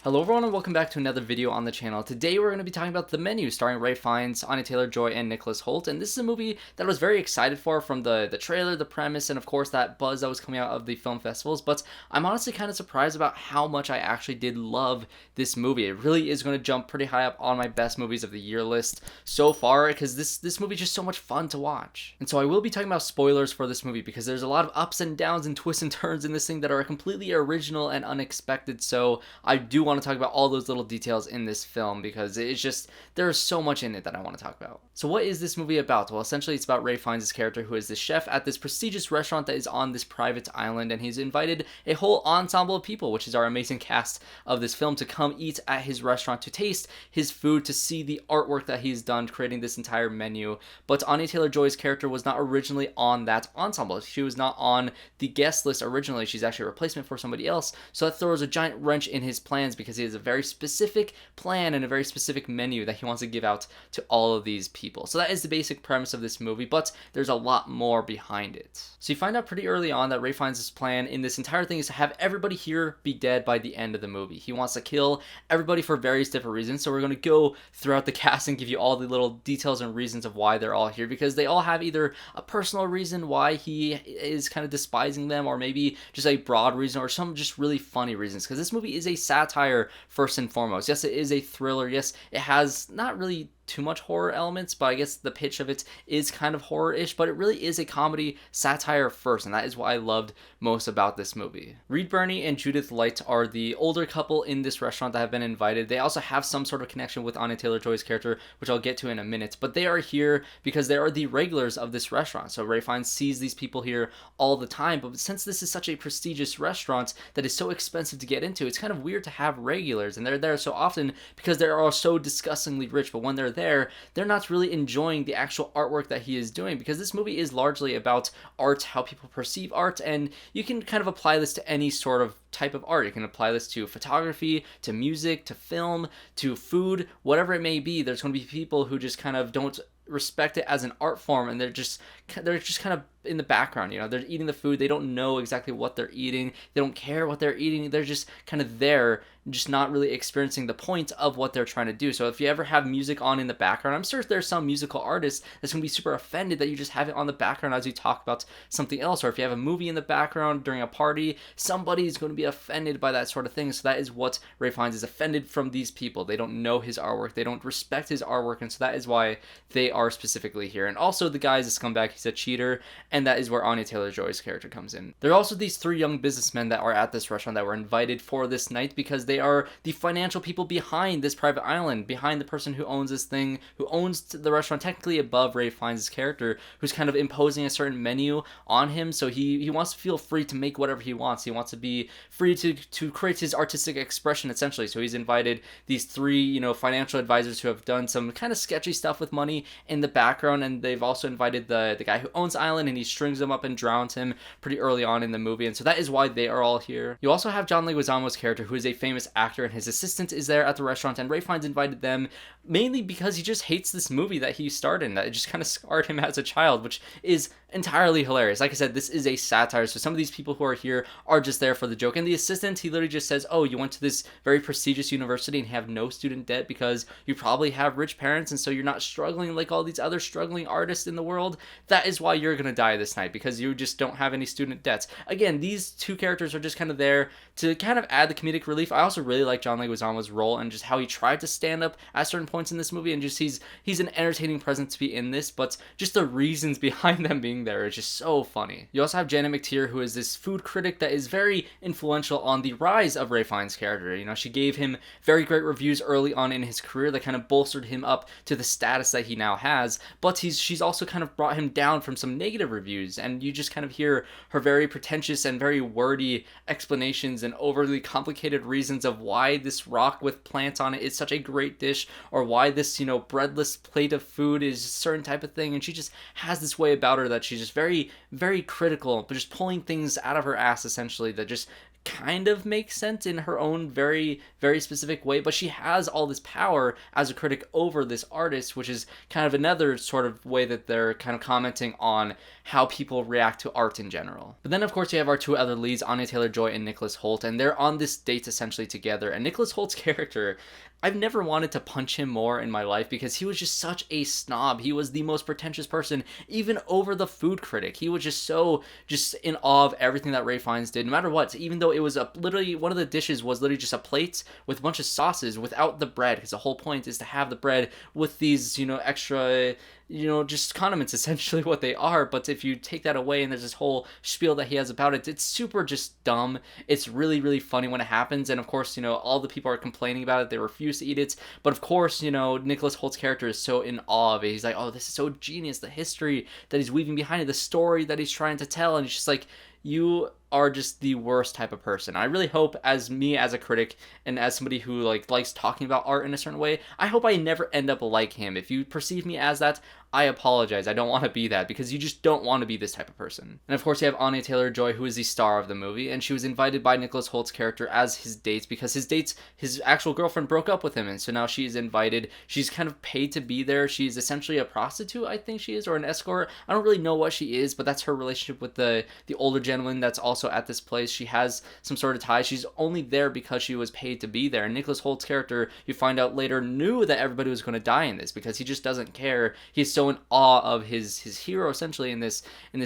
Hello everyone and welcome back to another video on the channel. Today we're going to be talking about The Menu, starring Ralph Fiennes, Anya Taylor-Joy, and Nicholas Hoult. And this is a movie that I was very excited for from the trailer, the premise, and of course that buzz that was coming out of the film festivals. But I'm honestly kind of surprised about how much I actually did love this movie. It really is going to jump pretty high up on my best movies of the year list so far because this movie is just so much fun to watch. And so I will be talking about spoilers for this movie because there's a lot of ups and downs and twists and turns in this thing that are completely original and unexpected. So I do want to talk about all those little details in this film because it's just, there's so much in it that I want to talk about. So what is this movie about? Well, essentially it's about Ralph Fiennes' character, who is the chef at this prestigious restaurant that is on this private island, and he's invited a whole ensemble of people, which is our amazing cast of this film, to come eat at his restaurant, to taste his food, to see the artwork that he's done creating this entire menu. But Anya Taylor-Joy's character was not originally on that ensemble. She was not on the guest list originally. She's actually a replacement for somebody else, so that throws a giant wrench in his plans because he has a very specific plan and a very specific menu that he wants to give out to all of these people. So that is the basic premise of this movie, but there's a lot more behind it. So you find out pretty early on that Ralph Fiennes' plan in this entire thing is to have everybody here be dead by the end of the movie. He wants to kill everybody for various different reasons, so we're going to go throughout the cast and give you all the little details and reasons of why they're all here, because they all have either a personal reason why he is kind of despising them, or maybe just a broad reason, or some just really funny reasons, because this movie is a satire first and foremost. Yes, it is a thriller. Yes, it has not really too much horror elements, but I guess the pitch of it is kind of horror-ish, but it really is a comedy satire first, and that is what I loved most about this movie. Barney and Judith Light are the older couple in this restaurant that have been invited. They also have some sort of connection with Anya Taylor-Joy's character, which I'll get to in a minute, but they are here because they are the regulars of this restaurant. So Ralph Fiennes sees these people here all the time, but since this is such a prestigious restaurant that is so expensive to get into, it's kind of weird to have regulars, and they're there so often because they are so disgustingly rich, but when they're they're not really enjoying the actual artwork that he is doing, because this movie is largely about art, how people perceive art, and you can kind of apply this to any sort of type of art. You can apply this to photography, to music, to film, to food, whatever it may be. There's going to be people who just kind of don't respect it as an art form, and they're just kind of in the background. You know, they're eating the food, they don't know exactly what they're eating, they don't care what they're eating, they're just kind of there, just not really experiencing the point of what they're trying to do. So if you ever have music on in the background, I'm sure there's some musical artist that's going to be super offended that you just have it on the background as you talk about something else. Or if you have a movie in the background during a party, somebody's going to be offended by that sort of thing. So that is what Ralph Fiennes is offended from these people. They don't know his artwork, they don't respect his artwork, and so that is why they are specifically here. And also the guy's a scumbag, he's a cheater, and that is where Anya Taylor-Joy's character comes in. There are also these three young businessmen that are at this restaurant that were invited for this night because they are the financial people behind this private island, behind the person who owns this thing, who owns the restaurant technically above Ralph Fiennes' character, who's kind of imposing a certain menu on him. So he wants to feel free to make whatever he wants. He wants to be free to create his artistic expression, essentially. So he's invited these three, you know, financial advisors who have done some kind of sketchy stuff with money in the background, and they've also invited the guy who owns the island, and he strings him up and drowns him pretty early on in the movie, and so that is why they are all here. You also have John Leguizamo's character, who is a famous actor, and his assistant is there at the restaurant, and Ralph Fiennes invited them mainly because he just hates this movie that he starred in, that it just kind of scarred him as a child, which is entirely hilarious. Like I said, this is a satire, so some of these people who are here are just there for the joke. And the assistant, he literally just says, oh, you went to this very prestigious university and have no student debt because you probably have rich parents, and so you're not struggling like all these other struggling artists in the world. That is why you're gonna die this night, because you just don't have any student debts. Again, these two characters are just kind of there to kind of add the comedic relief. I also really like John Leguizamo's role and just how he tried to stand up at certain points in this movie, and just he's an entertaining presence to be in this, but just the reasons behind them being there is just so funny. You also have Janet McTeer, who is this food critic that is very influential on the rise of Ralph Fiennes' character. You know, she gave him very great reviews early on in his career that kind of bolstered him up to the status that he now has, but she's also kind of brought him down from some negative reviews, and you just kind of hear her very pretentious and very wordy explanations and overly complicated reasons of why this rock with plants on it is such a great dish, or why this, you know, breadless plate of food is a certain type of thing. And she just has this way about her that she's just very, very critical, but just pulling things out of her ass, essentially, that just kind of makes sense in her own very, very specific way, but she has all this power as a critic over this artist, which is kind of another sort of way that they're kind of commenting on how people react to art in general. But then, of course, you have our two other leads, Anya Taylor-Joy and Nicholas Hoult, and they're on this date essentially together. And Nicholas Holt's character, I've never wanted to punch him more in my life because he was just such a snob. He was the most pretentious person, even over the food critic. He was just in awe of everything that Ray Fiennes did, no matter what. Even though it was literally, one of the dishes was literally just a plate with a bunch of sauces without the bread, because the whole point is to have the bread with these, extra, just condiments, essentially what they are. But if you take that away and there's this whole spiel that he has about it, it's super just dumb. It's really, really funny when it happens. And of course, all the people are complaining about it. They refuse to eat it. But of course, Nicholas Holt's character is so in awe of it. He's like, oh, this is so genius. The history that he's weaving behind it, the story that he's trying to tell. And it's just like, you are just the worst type of person. I really hope, as a critic and as somebody who likes talking about art in a certain way, I hope I never end up like him. If you perceive me as that, I apologize. I don't want to be that, because you just don't want to be this type of person. And of course, you have Anya Taylor-Joy, who is the star of the movie, and she was invited by Nicholas Holt's character as his date because his actual girlfriend broke up with him, and so now she is invited. She's kind of paid to be there. She's essentially a prostitute, I think she is, or an escort. I don't really know what she is, but that's her relationship with the older gentleman that's also at this place. She has some sort of tie. She's only there because she was paid to be there. And Nicholas Holt's character, you find out later, knew that everybody was going to die in this because he just doesn't care. He's so in awe of his hero, essentially, in this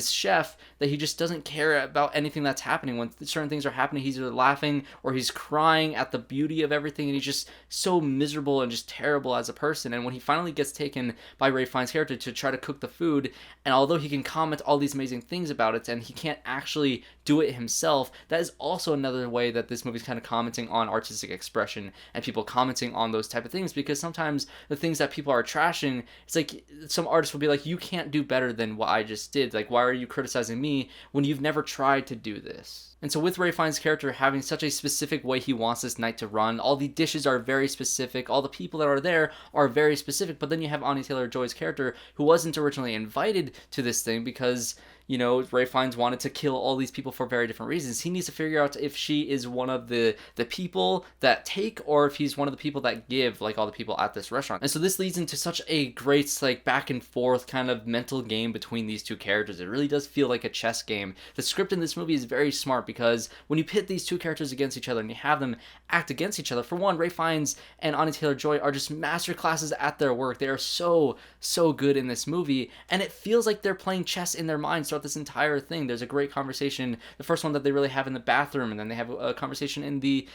chef, that he just doesn't care about anything that's happening. When certain things are happening, he's either laughing or he's crying at the beauty of everything, and he's just so miserable and just terrible as a person. And when he finally gets taken by Ray Fiennes' character to try to cook the food, and although he can comment all these amazing things about it, and he can't actually do it himself, that is also another way that this movie's kind of commenting on artistic expression and people commenting on those type of things, because sometimes the things that people are trashing, it's like some artists will be like, you can't do better than what I just did. Like, why are you criticizing me when you've never tried to do this? And so with Ray Fiennes' character having such a specific way he wants this night to run, all the dishes are very specific, all the people that are there are very specific, but then you have Anya Taylor-Joy's character, who wasn't originally invited to this thing because Ray Fiennes wanted to kill all these people for very different reasons. He needs to figure out if she is one of the people that take, or if he's one of the people that give, like all the people at this restaurant. And so this leads into such a great back and forth kind of mental game between these two characters. It really does feel like a chess game. The script in this movie is very smart, because when you pit these two characters against each other and you have them act against each other, for one, Ray Fiennes and Anya Taylor-Joy are just master classes at their work. They are so good in this movie, and it feels like they're playing chess in their minds throughout this entire thing. There's a great conversation, the first one that they really have in the bathroom, and then they have a conversation in the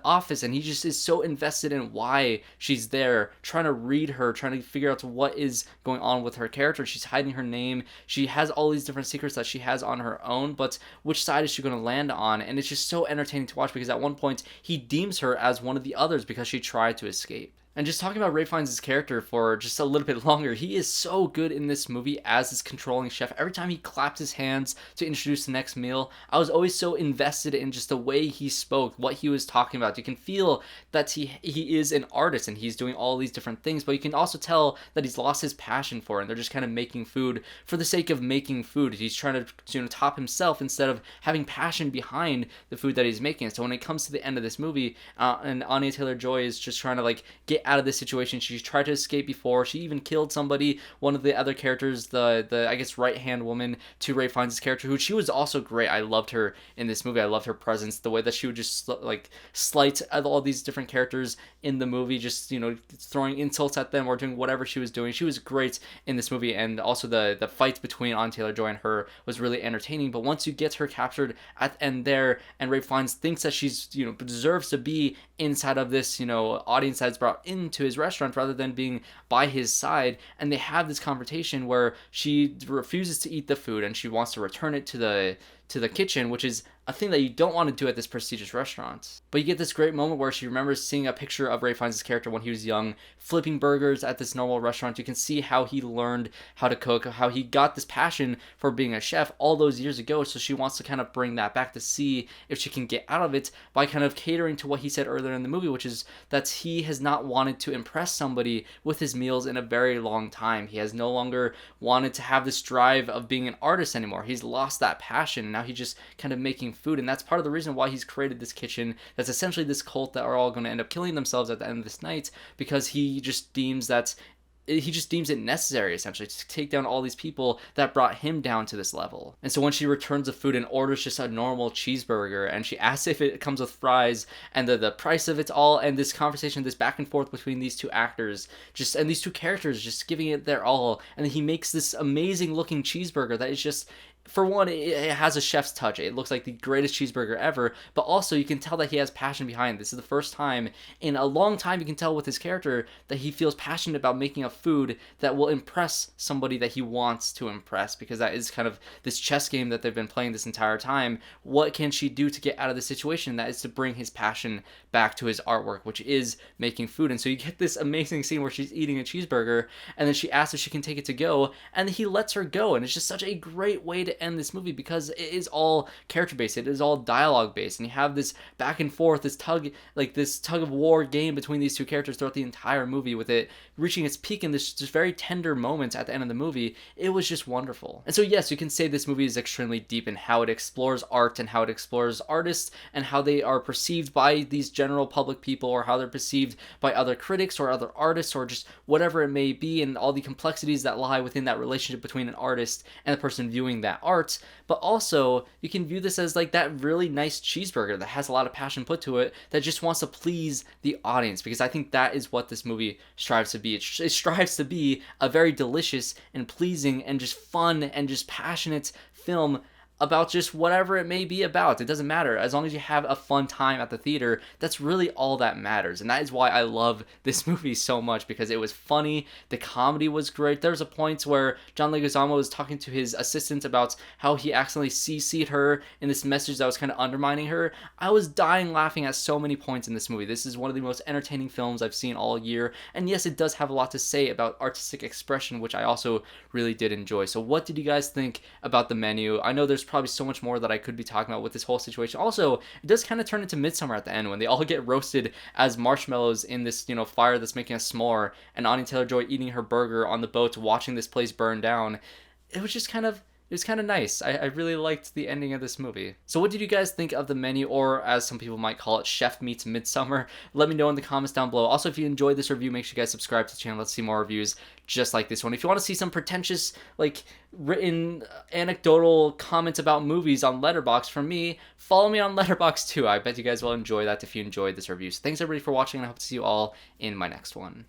office, and he just is so invested in why she's there, trying to read her, trying to figure out what is going on with her character. She's hiding her name. She has all these different secrets that she has on her own, but which side is she going to land on? And it's just so entertaining to watch, because at one point he deems her as one of the others because she tried to escape. And just talking about Ray Fiennes' character for just a little bit longer, he is so good in this movie as this controlling chef. Every time he claps his hands to introduce the next meal, I was always so invested in just the way he spoke, what he was talking about. You can feel that he is an artist and he's doing all these different things, but you can also tell that he's lost his passion for it, and they're just kind of making food for the sake of making food. He's trying to top himself instead of having passion behind the food that he's making. So when it comes to the end of this movie, and Anya Taylor-Joy is just trying to get out of this situation. She's tried to escape before. She even killed somebody, one of the other characters, the I guess right-hand woman to Ray Fiennes' character, who she was also great. I loved her in this movie. I loved her presence, the way that she would just slight all these different characters in the movie, just throwing insults at them or doing whatever she was doing. She was great in this movie, and also the fight between Anya Taylor-Joy and her was really entertaining. But once you get her captured at the end there, and Ray Fiennes thinks that she's deserves to be inside of this audience that's brought into his restaurant rather than being by his side, and they have this confrontation where she refuses to eat the food and she wants to return it to the kitchen, which is a thing that you don't want to do at this prestigious restaurant. But you get this great moment where she remembers seeing a picture of Ray Fiennes' character when he was young, flipping burgers at this normal restaurant. You can see how he learned how to cook, how he got this passion for being a chef all those years ago. So she wants to kind of bring that back to see if she can get out of it by kind of catering to what he said earlier in the movie, which is that he has not wanted to impress somebody with his meals in a very long time. He has no longer wanted to have this drive of being an artist anymore. He's lost that passion. Now he's just kind of making food, and that's part of the reason why he's created this kitchen that's essentially this cult that are all going to end up killing themselves at the end of this night, because he just deems it necessary, essentially, to take down all these people that brought him down to this level. And so when she returns the food and orders just a normal cheeseburger, and she asks if it comes with fries, and the price of it all, and this conversation, this back and forth between these two actors, and these two characters just giving it their all, and then he makes this amazing looking cheeseburger that is just, for one, it has a chef's touch. It looks like the greatest cheeseburger ever, but also you can tell that he has passion behind it. This is the first time in a long time you can tell with his character that he feels passionate about making a food that will impress somebody that he wants to impress, because that is kind of this chess game that they've been playing this entire time. What can she do to get out of the situation? That is to bring his passion back to his artwork, which is making food. And so you get this amazing scene where she's eating a cheeseburger, and then she asks if she can take it to go, and he lets her go, and it's just such a great way to end this movie, because it is all character based, it is all dialogue based, and you have this back and forth, this tug of war game between these two characters throughout the entire movie, with it reaching its peak in this just very tender moment at the end of the movie. It was just wonderful. And so yes, you can say this movie is extremely deep in how it explores art and how it explores artists and how they are perceived by these general public people, or how they're perceived by other critics or other artists, or just whatever it may be, and all the complexities that lie within that relationship between an artist and the person viewing that art. But also you can view this as like that really nice cheeseburger that has a lot of passion put to it, that just wants to please the audience, because I think that is what this movie strives to be. It strives to be a very delicious and pleasing and just fun and just passionate film about just whatever it may be about. It doesn't matter. As long as you have a fun time at the theater, that's really all that matters. And that is why I love this movie so much, because it was funny. The comedy was great. There's a point where John Leguizamo was talking to his assistant about how he accidentally CC'd her in this message that was kind of undermining her. I was dying laughing at so many points in this movie. This is one of the most entertaining films I've seen all year. And yes, it does have a lot to say about artistic expression, which I also really did enjoy. So what did you guys think about The Menu? I know there's probably so much more that I could be talking about with this whole situation. Also, it does kind of turn into Midsommar at the end, when they all get roasted as marshmallows in this, fire that's making a s'more, and Anya Taylor-Joy eating her burger on the boat, watching this place burn down. It was just kind of nice. I really liked the ending of this movie. So what did you guys think of The Menu, or as some people might call it, Chef Meets Midsommar? Let me know in the comments down below. Also, if you enjoyed this review, make sure you guys subscribe to the channel. Let's see more reviews just like this one. If you want to see some pretentious, written anecdotal comments about movies on Letterboxd from me, follow me on Letterboxd too. I bet you guys will enjoy that if you enjoyed this review. So thanks everybody for watching, and I hope to see you all in my next one.